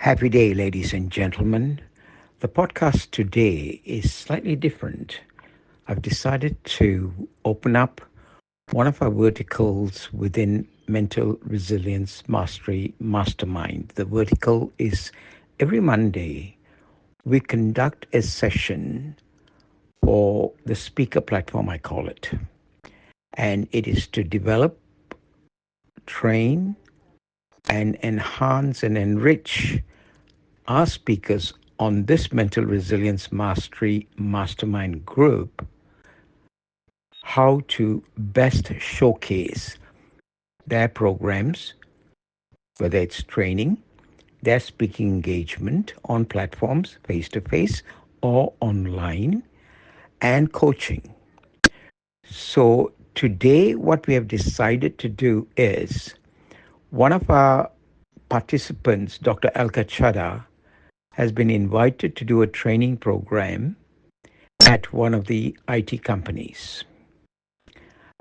Happy day, ladies and gentlemen. The podcast today is slightly different. I've decided to open up one of our verticals within Mental Resilience Mastery Mastermind. The vertical is every Monday we conduct a session for the speaker platform, I call it. And it is to develop, train, and enhance and enrich our speakers on this Mental Resilience Mastery Mastermind group how to best showcase their programs, whether it's training, their speaking engagement on platforms, face to face or online, and coaching. So, today, what we have decided to do is one of our participants, Dr. Alka Chadha, has been invited to do a training program at one of the IT companies.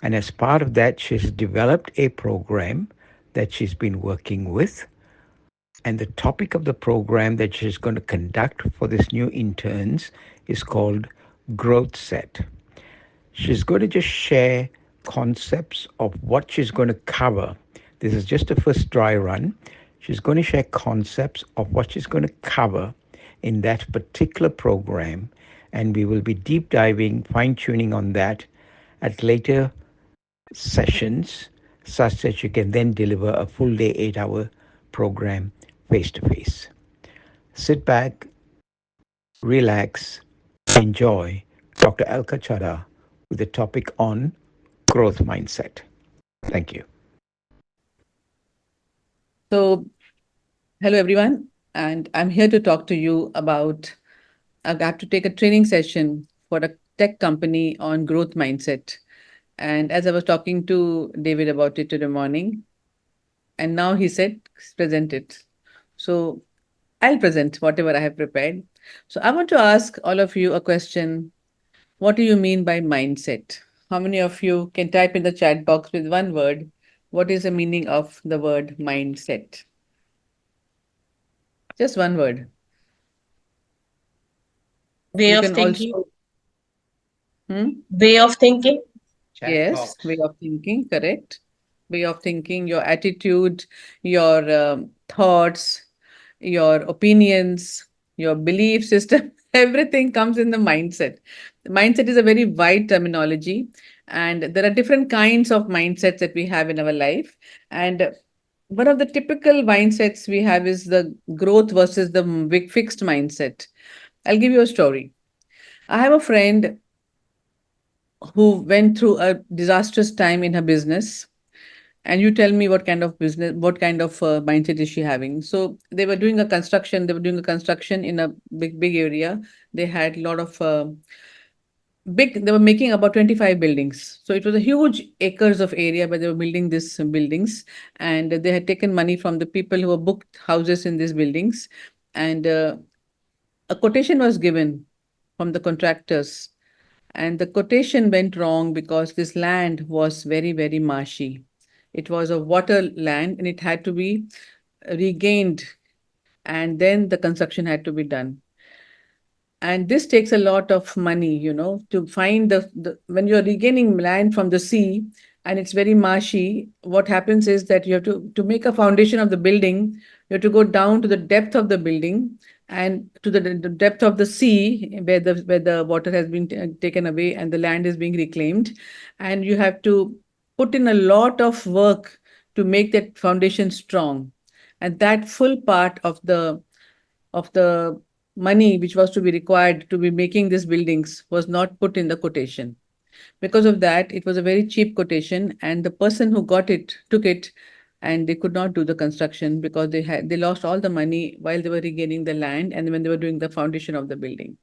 And as part of that, she's developed a program that she's been working with. And the topic of the program that she's going to conduct for this new interns is called Growth Set. She's going to just share concepts of what she's going to cover. This is just a first dry run. She's going to share concepts of what she's going to cover in that particular program. And we will be deep diving, fine tuning on that at later sessions such that you can then deliver a full day, 8-hour program face to face. Sit back, relax, enjoy Dr. Alka Chadha with the topic on growth mindset. Thank you. So, hello everyone, and I'm here to talk to you about. I got to take a training session for a tech company on growth mindset. And as I was talking to David about it today morning, and now he said, present it. So, I'll present whatever I have prepared. So, I want to ask all of you a question. What do you mean by mindset? How many of you can type in the chat box with one word? What is the meaning of the word mindset? Just one word. Way You of can thinking. also, hmm? Way of thinking. Chat Yes, way box. of thinking, correct. Way of thinking, your attitude, your thoughts, your opinions, your belief system, everything comes in the mindset. The mindset is a very wide terminology, and there are different kinds of mindsets that we have in our life. And one of the typical mindsets we have is the growth versus the big fixed mindset. I'll give you a story. I have a friend who went through a disastrous time in her business, and you tell me what kind of business, what kind of mindset is she having. So they were doing a construction in a big area. They had a lot of they were making about 25 buildings, so it was a huge acres of area where they were building these buildings. And they had taken money from the people who were booked houses in these buildings. And a quotation was given from the contractors, and the quotation went wrong because this land was very marshy. It was a water land and it had to be regained, and then the construction had to be done. And this takes a lot of money, to find the when you're regaining land from the sea and it's very marshy. What happens is that you have to make a foundation of the building. You have to go down to the depth of the building and to the depth of the sea where the water has been taken away and the land is being reclaimed. And you have to put in a lot of work to make that foundation strong. And that full part of the money which was to be required to be making these buildings was not put in the quotation. Because of that, it was a very cheap quotation, and the person who got it took it, and they could not do the construction because they lost all the money while they were regaining the land and when they were doing the foundation of the building.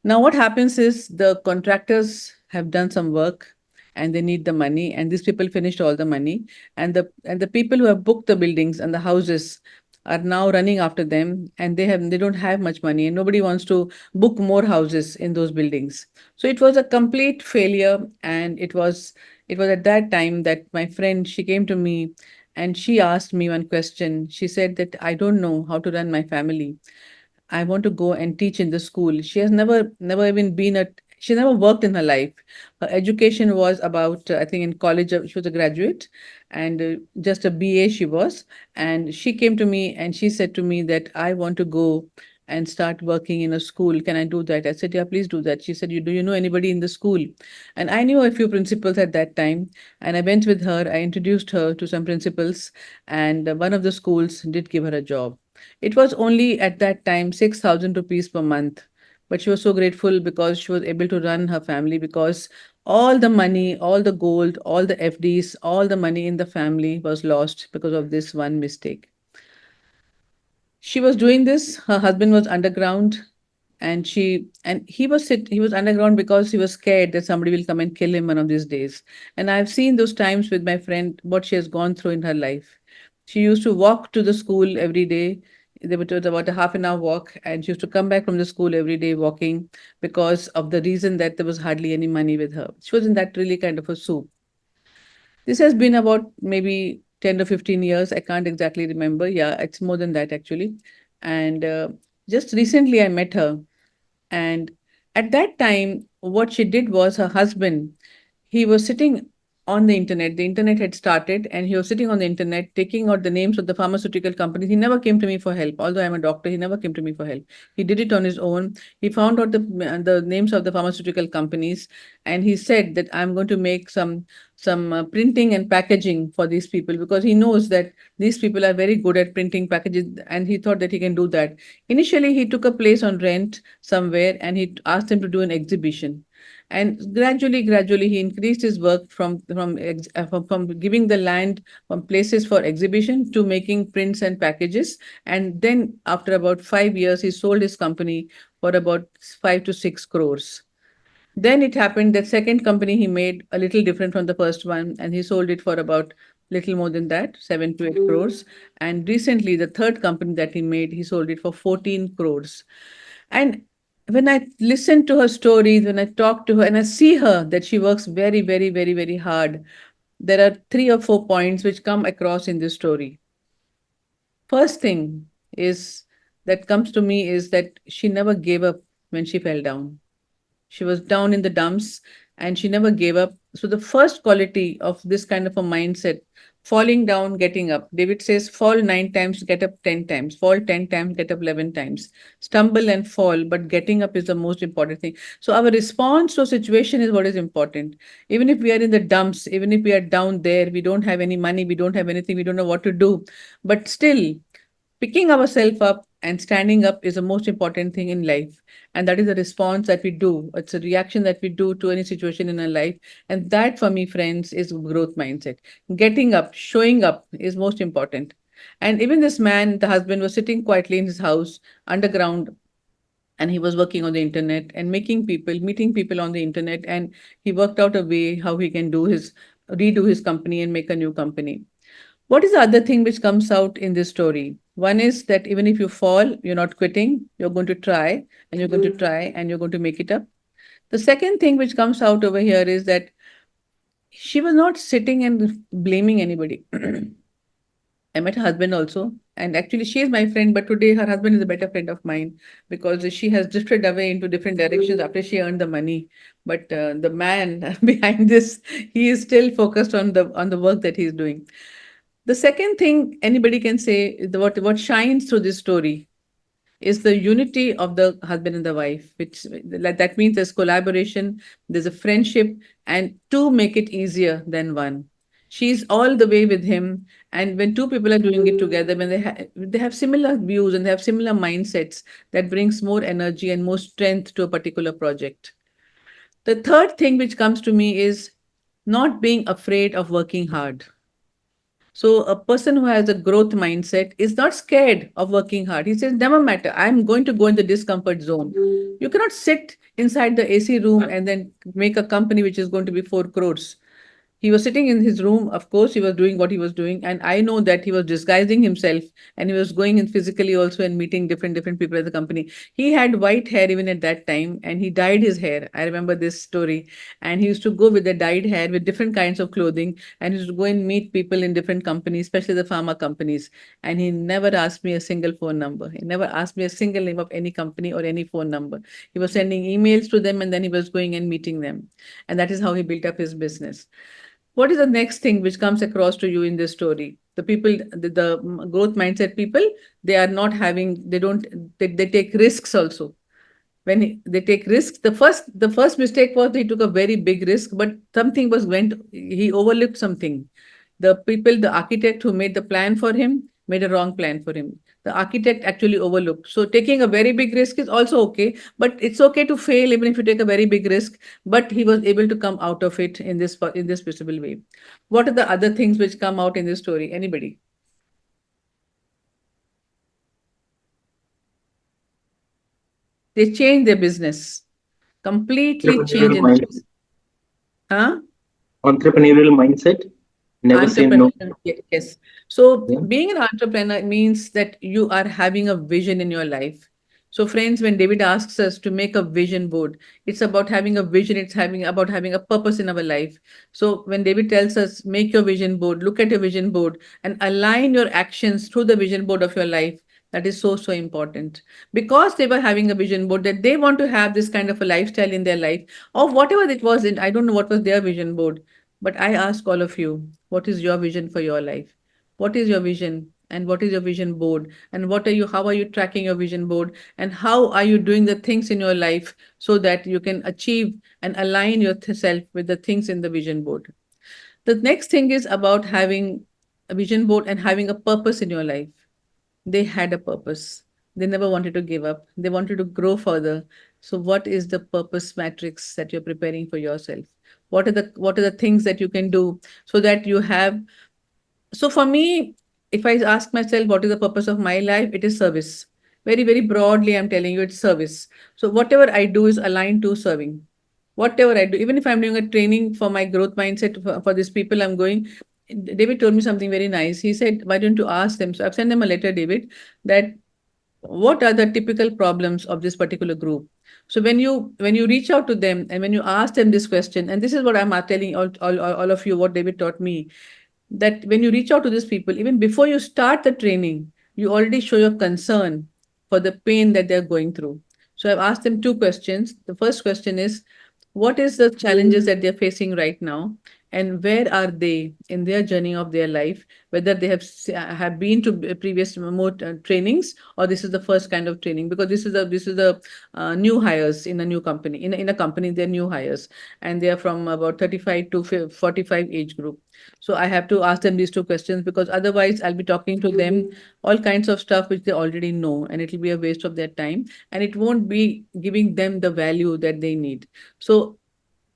Now, what happens is the contractors have done some work and they need the money, and these people finished all the money, and the people who have booked the buildings and the houses are now running after them, and they don't have much money, and nobody wants to book more houses in those buildings. So it was a complete failure, and it was at that time that my friend, she came to me And she asked me one question. She said that I don't know how to run my family. I want to go and teach in the school. She has never even been at, she never worked in her life. Her education was about, I think in college, she was a graduate and just a BA she was. And she came to me and she said to me that I want to go and start working in a school. Can I do that? I said, yeah, please do that. She said, do you know anybody in the school? And I knew a few principals at that time. And I went with her. I introduced her to some principals, and one of the schools did give her a job. It was only at that time 6,000 rupees per month. But she was so grateful because she was able to run her family, because all the money, all the gold, all the FDs, all the money in the family was lost because of this one mistake. She was doing this, her husband was underground, and he was underground because he was scared that somebody will come and kill him one of these days. And I've seen those times with my friend, what she has gone through in her life. She used to walk to the school every day. It was about a half an hour walk, and she used to come back from the school every day walking, because of the reason that there was hardly any money with her. She was in that really kind of a soup. This has been about maybe 10 or 15 years. I can't exactly remember. Yeah, it's more than that actually. And just recently I met her. And at that time, what she did was, her husband, he was sitting on the internet. The internet had started, and he was sitting on the internet taking out the names of the pharmaceutical companies. He never came to me for help. Although I'm a doctor, he never came to me for help. He did it on his own. He found out the names of the pharmaceutical companies, and he said that I'm going to make some printing and packaging for these people, because he knows that these people are very good at printing packages, and he thought that he can do that. Initially, he took a place on rent somewhere, and he asked them to do an exhibition. And gradually, he increased his work from giving the land from places for exhibition to making prints and packages. And then, after about 5 years, he sold his company for about 5 to 6 crores. Then it happened that second company he made a little different from the first one, and he sold it for about little more than that, 7 to 8 crores. And recently, the third company that he made, he sold it for 14 crores. And when I listen to her stories, when I talk to her and I see her that she works very, very, very, very hard, there are 3 or 4 points which come across in this story. First thing is that comes to me is that she never gave up when she fell down. She was down in the dumps and she never gave up. So, the first quality of this kind of a mindset, falling down, getting up. David says, fall 9 times, get up 10 times, fall 10 times, get up 11 times. Stumble and fall, but getting up is the most important thing. So, our response to a situation is what is important. Even if we are in the dumps, even if we are down there, we don't have any money, we don't have anything, we don't know what to do, but still, picking ourselves up and standing up is the most important thing in life. And that is a response that we do. It's a reaction that we do to any situation in our life. And that, for me, friends, is growth mindset. Getting up, showing up is most important. And even this man, the husband, was sitting quietly in his house underground, and he was working on the internet and making people, meeting people on the internet. And he worked out a way how he can redo his company and make a new company. What is the other thing which comes out in this story? One is that even if you fall, you're not quitting, you're going to try, and you're going to try, and you're going to make it up. The second thing which comes out over here is that she was not sitting and blaming anybody. I met her husband also, and actually, she is my friend, but today her husband is a better friend of mine, because she has drifted away into different directions after she earned the money. But the man behind this, he is still focused on the work that he's doing. The second thing anybody can say is what shines through this story is the unity of the husband and the wife, which like that means there's collaboration, there's a friendship, and two make it easier than one. She's all the way with him, and when two people are doing it together, when they have similar views and they have similar mindsets, that brings more energy and more strength to a particular project. The third thing which comes to me is not being afraid of working hard. So a person who has a growth mindset is not scared of working hard. He says, never matter, I'm going to go in the discomfort zone. You cannot sit inside the AC room and then make a company which is going to be 4 crores. He was sitting in his room. Of course, he was doing what he was doing, and I know that he was disguising himself, and he was going in physically also and meeting different people at the company. He had white hair even at that time, and he dyed his hair. I remember this story. And he used to go with the dyed hair with different kinds of clothing, and he used to go and meet people in different companies, especially the pharma companies. And he never asked me a single phone number. He never asked me a single name of any company or any phone number. He was sending emails to them, and then he was going and meeting them. And that is how he built up his business. What is the next thing which comes across to you in this story? The people, the growth mindset people, they are not having, they don't, they take risks also. When they take risks, the first mistake was he took a very big risk, but something was went, he overlooked something. The people, the architect who made the plan for him made a wrong plan for him. The architect actually overlooked. So taking a very big risk is also okay, but it's okay to fail even if you take a very big risk. But he was able to come out of it in this visible way. What are the other things which come out in this story? Anybody? They changed their business, completely changed Entrepreneurial in the mind, business. Huh? entrepreneurial mindset. Never say no. Entrepreneur, yes. So Yeah. being an entrepreneur means that you are having a vision in your life. So friends, when David asks us to make a vision board, it's about having a vision, it's having about having a purpose in our life. So when David tells us make your vision board, look at your vision board and align your actions through the vision board of your life, that is so important. Because they were having a vision board that they want to have this kind of a lifestyle in their life, or whatever it was in, I don't know what was their vision board, but I ask all of you, what is your vision for your life? What is your vision? And what is your vision board? And how are you tracking your vision board? And how are you doing the things in your life so that you can achieve and align yourself with the things in the vision board? The next thing is about having a vision board and having a purpose in your life. They had a purpose. They never wanted to give up. They wanted to grow further. So what is the purpose matrix that you're preparing for yourself? What are the things that you can do so that you have, so for me, if I ask myself what is the purpose of my life, it is service. Very, very broadly, I'm telling you it's service. So whatever I do is aligned to serving. Whatever I do, even if I'm doing a training for my growth mindset for these people, I'm going. David told me something very nice. He said, why don't you ask them? So I've sent them a letter, David, that what are the typical problems of this particular group. So when you reach out to them and when you ask them this question, and this is what I'm telling all of you, what David taught me, that when you reach out to these people, even before you start the training, you already show your concern for the pain that they're going through. So I've asked them two questions. The first question is, what is the challenges that they're facing right now? And where are they in their journey of their life? Whether they have been to previous more trainings, or this is the first kind of training, because this is the new hires in a new company. In a company, they're new hires, and they are from about 35 to 45 age group. So I have to ask them these two questions, because otherwise I'll be talking to them all kinds of stuff which they already know, and it'll be a waste of their time, and it won't be giving them the value that they need. So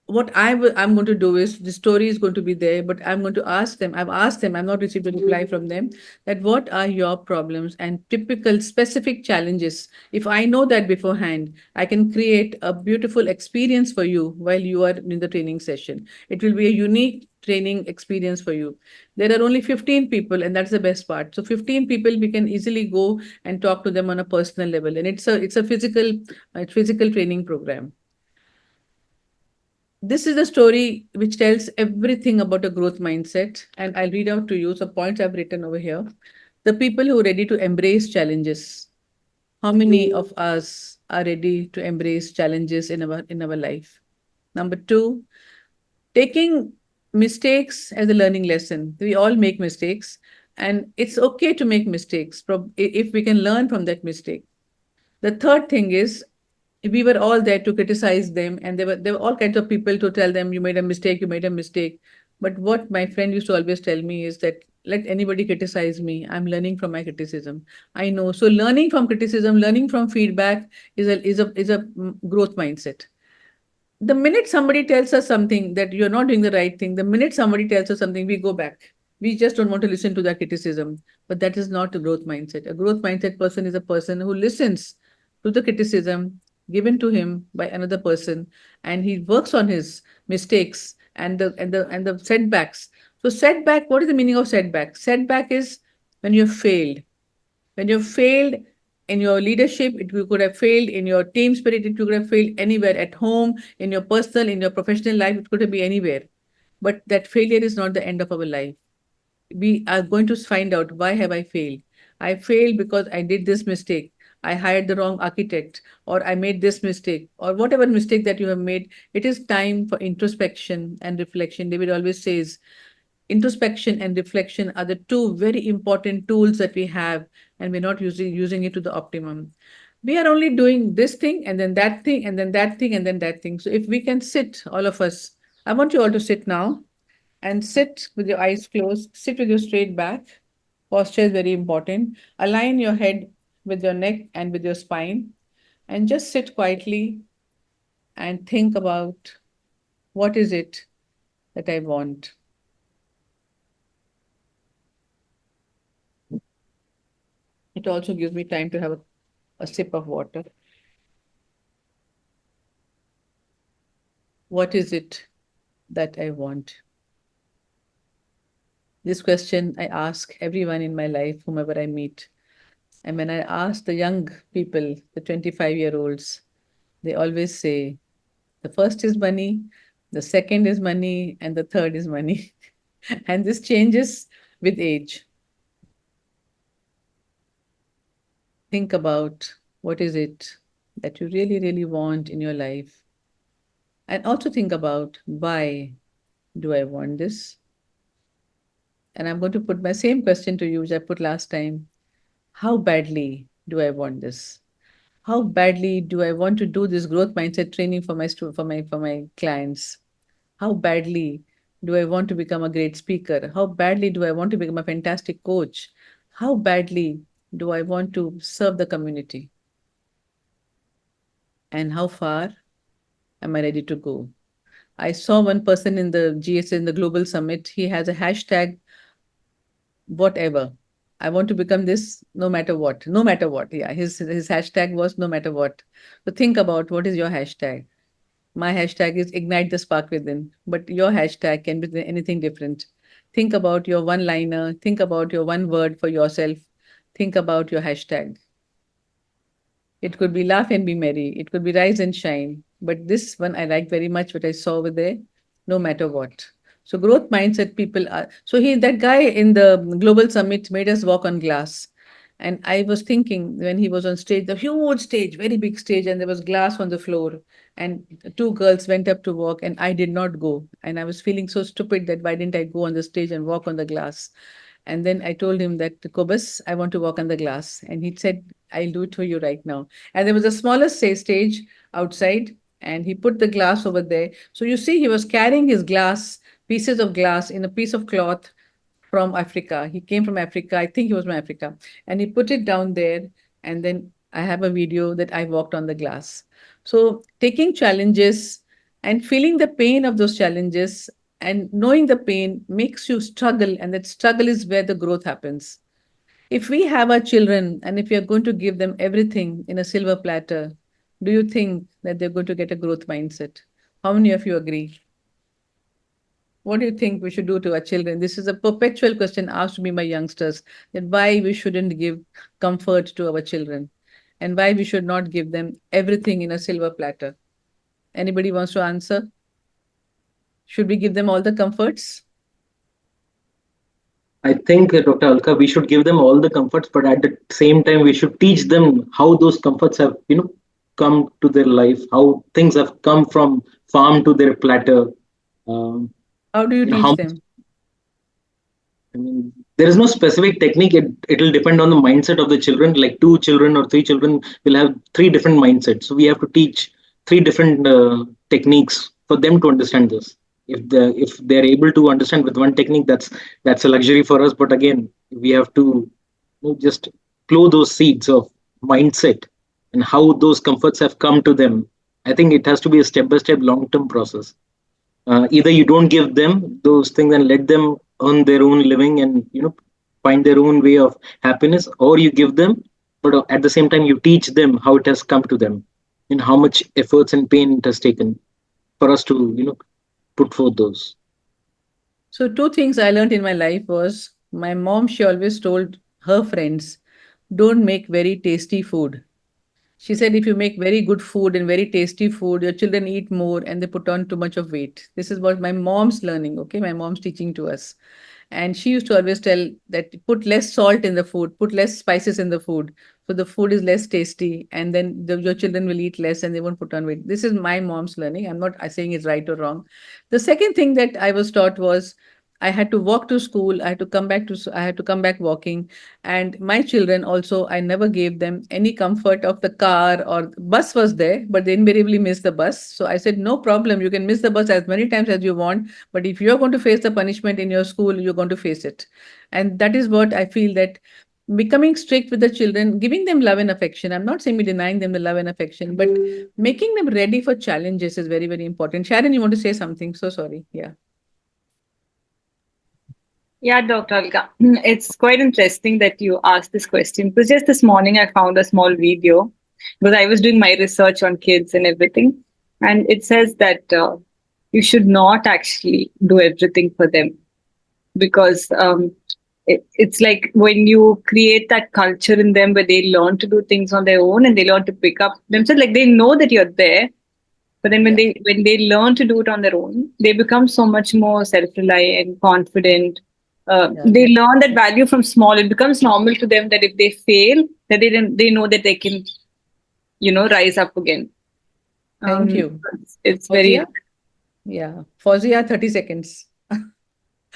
what I'm going to do is, the story is going to be there, but I'm going to ask them. I've asked them. I've not received a reply from them. That what are your problems and typical specific challenges? If I know that beforehand, I can create a beautiful experience for you while you are in the training session. It will be a unique training experience for you. There are only 15 people, and that's the best part. So 15 people, we can easily go and talk to them on a personal level, and it's a physical training program. This is the story which tells everything about a growth mindset. And I'll read out to you some points I've written over here. The people who are ready to embrace challenges. How many of us are ready to embrace challenges in our life? Number two, taking mistakes as a learning lesson. We all make mistakes, and it's okay to make mistakes if we can learn from that mistake. The third thing is, we were all there to criticize them, and there were all kinds of people to tell them, you made a mistake, you made a mistake. But what my friend used to always tell me is that, let anybody criticize me, I'm learning from my criticism. I know. So learning from criticism, learning from feedback is a growth mindset. The minute somebody tells us something that you're not doing the right thing, the minute somebody tells us something, we go back. We just don't want to listen to that criticism. But that is not a growth mindset. A growth mindset person is a person who listens to the criticism given to him by another person, and he works on his mistakes and the setbacks. So setback, what is the meaning of setback? Setback is when you have failed. When you've failed in your leadership, you could have failed in your team spirit, it could have failed anywhere at home, in your personal, in your professional life, it could have been anywhere. But that failure is not the end of our life. We are going to find out, why have I failed? I failed because I did this mistake. I hired the wrong architect, or I made this mistake, or whatever mistake that you have made. It is time for introspection and reflection. David always says, introspection and reflection are the two very important tools that we have, and we're not using it to the optimum. We are only doing this thing and then that thing and then that thing and then that thing. So if we can sit, all of us, I want you all to sit now, and sit with your eyes closed, sit with your straight back. Posture is very important. Align your head with your neck and with your spine, and just sit quietly and think about, what is it that I want. It also gives me time to have a sip of water. What is it that I want? This question I ask everyone in my life, whomever I meet. And when I ask the young people, the 25-year-olds, they always say, the first is money, the second is money, and the third is money. And this changes with age. Think about, what is it that you really, really want in your life? And also think about, why do I want this? And I'm going to put my same question to you, which I put last time. How badly do I want this? How badly do I want to do this growth mindset training for my clients? How badly do I want to become a great speaker? How badly do I want to become a fantastic coach? How badly do I want to serve the community? And how far am I ready to go? I saw one person in the GS, in the Global Summit. He has a hashtag, whatever. I want to become this no matter what. No matter what. Yeah, his hashtag was no matter what. So think about, what is your hashtag. My hashtag is ignite the spark within, but your hashtag can be anything different. Think about your one liner, think about your one word for yourself, think about your hashtag. It could be laugh and be merry, it could be rise and shine. But this one I like very much, what I saw over there, no matter what. So growth mindset people are, so that guy in the global summit made us walk on glass. And I was thinking, when he was on stage, the huge stage, very big stage, and there was glass on the floor, and two girls went up to walk, and I did not go. And I was feeling so stupid that why didn't I go on the stage and walk on the glass? And then I told him that, Kobus, I want to walk on the glass. And he said, I'll do it for you right now. And there was a smaller stage outside, and he put the glass over there. So you see, he was carrying his glass, pieces of glass in a piece of cloth from Africa. He came from Africa. I think he was from Africa. And he put it down there. And then I have a video that I walked on the glass. So taking challenges and feeling the pain of those challenges and knowing the pain makes you struggle. And that struggle is where the growth happens. If we have our children and if we are going to give them everything in a silver platter, do you think that they're going to get a growth mindset? How many of you agree? What do you think we should do to our children? This is a perpetual question asked to me by youngsters, that why we shouldn't give comfort to our children and why we should not give them everything in a silver platter. Anybody wants to answer? Should we give them all the comforts? I think, Dr. Alka, we should give them all the comforts, but at the same time, we should teach them how those comforts have, come to their life, how things have come from farm to their platter. Um, How do you how teach much, them? I mean, there is no specific technique. It'll depend on the mindset of the children. Like two children or three children will have three different mindsets. So we have to teach three different techniques for them to understand this. If they're able to understand with one technique, that's a luxury for us. But again, we have to just plow those seeds of mindset and how those comforts have come to them. I think it has to be a step by step, long term process. Either you don't give them those things and let them earn their own living and find their own way of happiness, or you give them, but at the same time you teach them how it has come to them and how much efforts and pain it has taken for us to put forth those. So two things I learned in my life was my mom, she always told her friends, don't make very tasty food. She said if you make very good food and very tasty food, your children eat more and they put on too much of weight. This is what my mom's learning, okay? My mom's teaching to us. And she used to always tell that put less salt in the food, put less spices in the food. So the food is less tasty and then your children will eat less and they won't put on weight. This is my mom's learning. I'm not saying it's right or wrong. The second thing that I was taught was I had to walk to school. I had to come back walking. And my children also, I never gave them any comfort of the car or bus was there, but they invariably missed the bus. So I said, no problem. You can miss the bus as many times as you want. But if you're going to face the punishment in your school, you're going to face it. And that is what I feel that becoming strict with the children, giving them love and affection. I'm not saying we denying them the love and affection, but making them ready for challenges is very, very important. Sharon, you want to say something? So sorry. Yeah. Yeah, Dr. Alka. It's quite interesting that you asked this question because just this morning I found a small video because I was doing my research on kids and everything. And it says that you should not actually do everything for them because it's like when you create that culture in them where they learn to do things on their own and they learn to pick up themselves, like they know that you're there, but then Yeah. when they learn to do it on their own, they become so much more self-reliant, confident. Yeah. They learn that value from small. It becomes normal to them that if they fail, that they know that they can, rise up again. Thank you. It's very. Fozia? Yeah. Fozia, 30 seconds.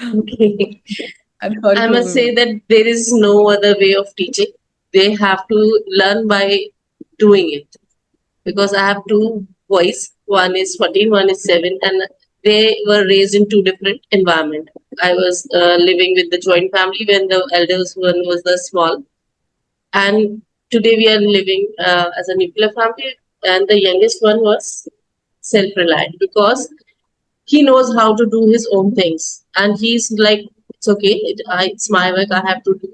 Okay. I'm sorry I must say to. that there is no other way of teaching. They have to learn by doing it. Because I have two boys, one is 14, one is 7, and they were raised in two different environment. I was living with the joint family when the eldest one was the small, and today we are living as a nuclear family, and the youngest one was self-reliant because he knows how to do his own things, and he's like, it's okay, it's my work, I have to do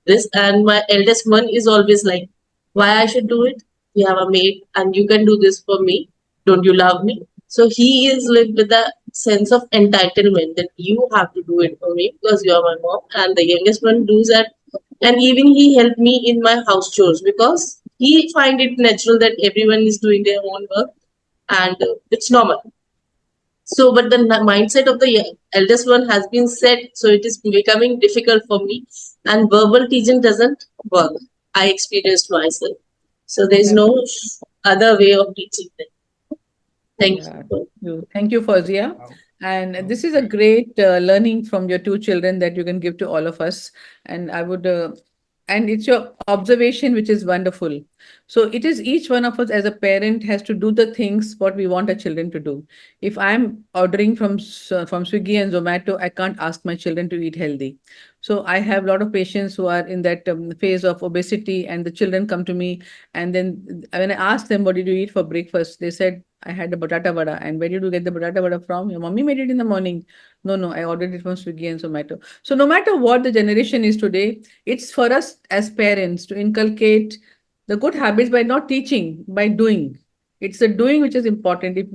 this. And my eldest one is always like, why I should do it? We have a maid and you can do this for me, don't you love me? So he is lived with a sense of entitlement that you have to do it for me because you are my mom. And the youngest one does that, and even he helped me in my house chores because he find it natural that everyone is doing their own work, and it's normal. So, but the mindset of the eldest one has been set, so it is becoming difficult for me. And verbal teaching doesn't work. I experienced myself. So there is Yeah. no other way of teaching them. Thank Yeah. you. Thank you, Fozia. Wow. And this is a Okay. great learning from your two children that you can give to all of us. And I would, and it's your observation, which is wonderful. So it is each one of us as a parent has to do the things what we want our children to do. If I'm ordering from Swiggy and Zomato, I can't ask my children to eat healthy. So I have a lot of patients who are in that phase of obesity, and the children come to me, and then when I ask them, "What did you eat for breakfast?" They said, I had a batata vada. And where did you get the batata vada from? Your mommy made it in the morning. No, no, I ordered it from Swiggy and Zomato. So no matter what the generation is today, it's for us as parents to inculcate the good habits by not teaching, by doing. It's the doing which is important. If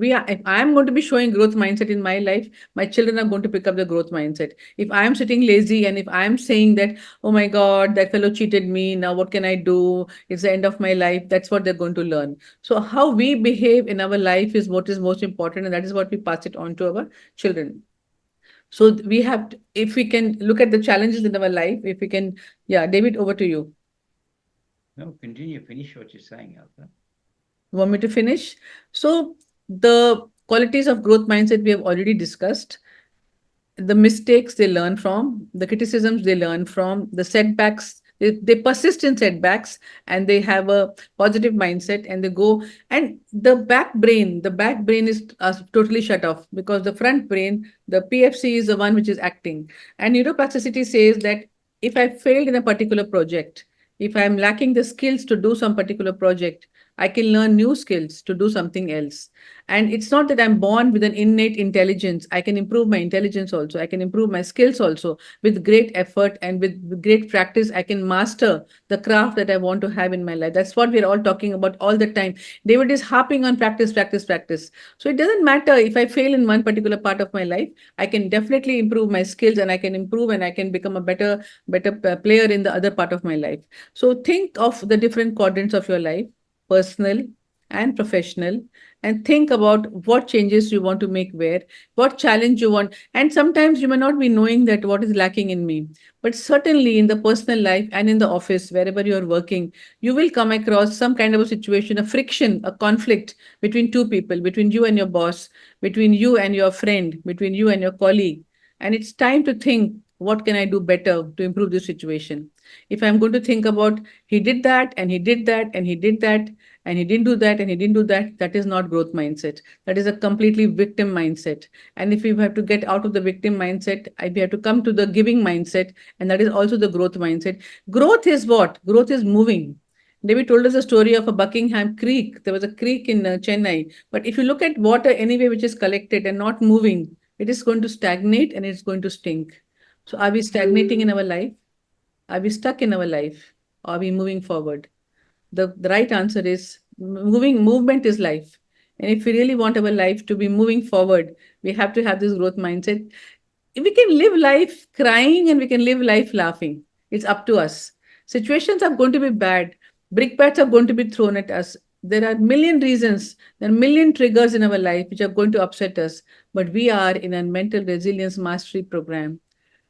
I'm going to be showing growth mindset in my life, my children are going to pick up the growth mindset. If I'm sitting lazy and if I'm saying that, oh my God, that fellow cheated me, now what can I do? It's the end of my life. That's what they're going to learn. So how we behave in our life is what is most important, and that is what we pass it on to our children. So we have, if we can look at the challenges in our life, if we can, yeah, David, over to you. No, continue. Finish what you're saying, Alka. You want me to finish? So the qualities of growth mindset we have already discussed. The mistakes they learn from, the criticisms they learn from, the setbacks, they persist in setbacks, and they have a positive mindset, and they go. And the back brain is totally shut off because the front brain, the PFC, is the one which is acting. And neuroplasticity says that if I failed in a particular project, if I'm lacking the skills to do some particular project, I can learn new skills to do something else. And it's not that I'm born with an innate intelligence. I can improve my intelligence also. I can improve my skills also. With great effort and with great practice, I can master the craft that I want to have in my life. That's what we're all talking about all the time. David is harping on practice, practice, practice. So it doesn't matter if I fail in one particular part of my life. I can definitely improve my skills, and I can improve and I can become a better player in the other part of my life. So think of the different quadrants of your life, personal and professional, and think about what changes you want to make where, what challenge you want. And sometimes you may not be knowing that what is lacking in me, but certainly in the personal life and in the office, wherever you are working, you will come across some kind of a situation, a friction, a conflict between two people, between you and your boss, between you and your friend, between you and your colleague. And it's time to think, what can I do better to improve this situation? If I'm going to think about he did that and he did that and he did that and he didn't do that and he didn't do that, that is not growth mindset. That is a completely victim mindset. And if we have to get out of the victim mindset, we have to come to the giving mindset, and that is also the growth mindset. Growth is what? Growth is moving. David told us a story of a Buckingham Creek. There was a creek in Chennai. But if you look at water anyway, which is collected and not moving, it is going to stagnate and it's going to stink. So are we stagnating in our life? Are we stuck in our life? Or are we moving forward? The right answer is movement is life. And if we really want our life to be moving forward, we have to have this growth mindset. We can live life crying and we can live life laughing. It's up to us. Situations are going to be bad. Brickbats are going to be thrown at us. There are a million reasons, there are a million triggers in our life which are going to upset us. But we are in a mental resilience mastery program.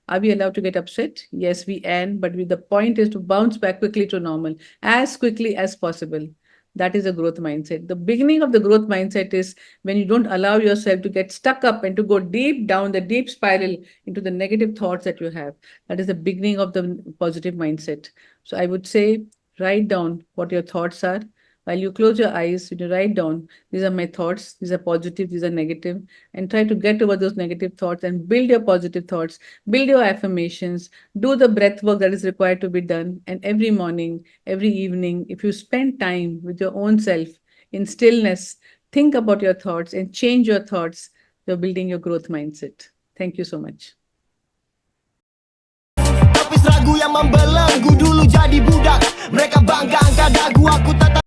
Are we allowed to get upset? Yes, we can. But the point is to bounce back quickly to normal, as quickly as possible. That is a growth mindset. The beginning of the growth mindset is when you don't allow yourself to get stuck up and to go deep down the deep spiral into the negative thoughts that you have. That is the beginning of the positive mindset. So I would say, write down what your thoughts are. While you close your eyes, you write down, these are my thoughts, these are positive, these are negative, and try to get over those negative thoughts and build your positive thoughts, build your affirmations, do the breath work that is required to be done. And every morning, every evening, if you spend time with your own self in stillness, think about your thoughts and change your thoughts, you're building your growth mindset. Thank you so much. Tapi lagu yang membelenggu dulu